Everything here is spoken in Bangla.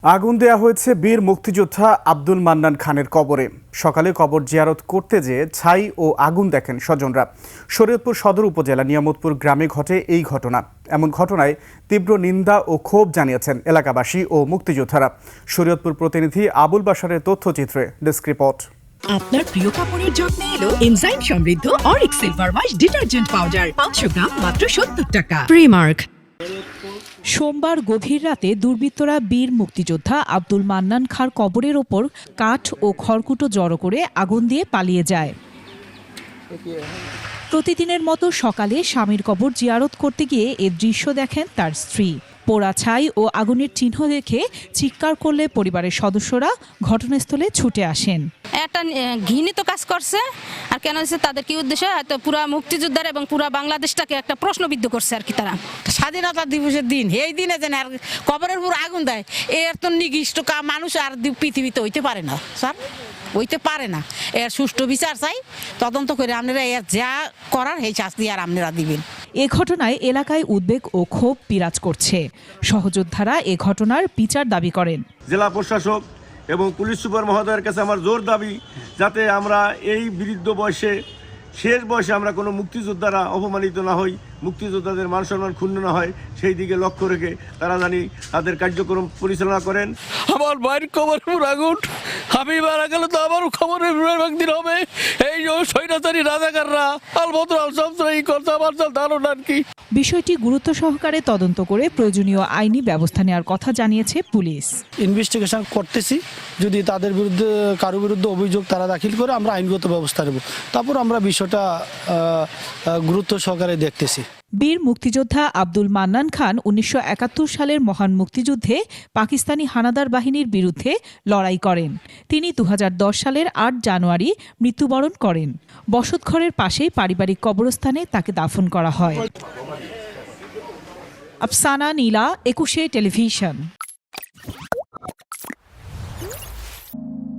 আগুন দেয়া হয়েছে বীর মুক্তিযোদ্ধা আব্দুল মান্নান খানের কবরে। সকালে কবর জিয়ারত করতে যেয়ে ছাই ও আগুন দেখেন স্বজনরা। শরীয়তপুর সদর উপজেলা নিয়ামতপুর গ্রামে ঘটে এই ঘটনা। এমন ঘটনায় তীব্র নিন্দা ও ক্ষোভ জানিয়েছেন এলাকাবাসী ও মুক্তিযোদ্ধারা। শরীয়তপুর প্রতিনিধি আবুল বাশারের তথ্যচিত্রে ডেস্ক রিপোর্ট। আপনার প্রিয় কাপড়ের যত্নে এলো এনজাইম সমৃদ্ধ Arik silver wash detergent powder 500 গ্রাম মাত্র 70 টাকা। প্রিমার্ক। সোমবার গভীর রাতে দুর্বৃত্তরা বীর মুক্তিযোদ্ধা আব্দুল মান্নান খাঁর কবরের ওপর কাঠ ও খড়কুটো জড়ো করে আগুন দিয়ে পালিয়ে যায়। প্রতিদিনের মতো সকালে স্বামীর কবর জিয়ারত করতে গিয়ে এ দৃশ্য দেখেন তার স্ত্রী। পোড়া ছাই ও আগুনের চিহ্ন দেখে চিৎকার করলে পরিবারের সদস্যরা ঘটনাস্থলে ছুটে আসেন। একটা ঘৃণিত কাজ করছে, আর কেন হচ্ছে তাদের কি উদ্দেশ্য, হয়তো পুরা মুক্তিযোদ্ধার এবং পুরা বাংলাদেশটাকে একটা প্রশ্নবিদ্ধ করছে আর কি। তারা স্বাধীনতা দিবসের দিন এই দিনে যেন আর কবরের উপর আগুন দেয়, এর তো নির্দিষ্ট মানুষ আর পৃথিবীতে হইতে পারে না স্যার, হইতে পারে না। এর সুষ্ঠু বিচার চাই, তদন্ত করে আপনারা এর যা করার এই শাস্তি আর আপনারা দিবেন। এ ঘটনায় এলাকায় উদ্বেগ ও ক্ষোভ বিরাজ করছে। সহযোদ্ধারা এ ঘটনার বিচার দাবি করেন। জেলা প্রশাসক এবং পুলিশ সুপার মহোদয়ের কাছে আমার জোর দাবি, যাতে আমরা এই বৃদ্ধ বয়সে, শেষ বয়সে আমরা কোনো মুক্তিযোদ্ধারা অপমানিত না হই, মুক্তিযোদ্ধাদের মান সম্মান ক্ষুণ্ণ না হয়, সেই দিকে লক্ষ্য রেখে তারা জানি তাদের কার্যক্রম পরিচালনা করেন। আমার ভাইয়ের কবরের আগুন, আমি মারা গেলে তো আমারও খবরের একদিন হবে। এই স্বৈরাচারী রাজাকাররা আলবদর আলসামসরা এই কথা আমার ধারণা আর কি। বিষয়টি গুরুত্ব সহকারে তদন্ত করে প্রয়োজনীয় আইনি ব্যবস্থা নেওয়ার কথা জানিয়েছে পুলিশ। ইনভেস্টিগেশন করতেছি, যদি তাদের বিরুদ্ধে কারো বিরুদ্ধে অভিযোগ তারা দাখিল করে আমরা আইনগত ব্যবস্থা নেব। তারপর আমরা বিষয়টা গুরুত্ব সহকারে দেখতেছি। বীর মুক্তিযোদ্ধা আব্দুল মান্নান খান 1971 সালের মহান মুক্তিযুদ্ধে পাকিস্তানি হানাদার বাহিনীর বিরুদ্ধে লড়াই করেন। তিনি 2010 সালের 8 জানুয়ারি মৃত্যুবরণ করেন। বসতঘরের পাশেই পারিবারিক কবরস্থানে তাকে দাফন করা হয়। আফসানা নীলা, 21 টেলিভিশন।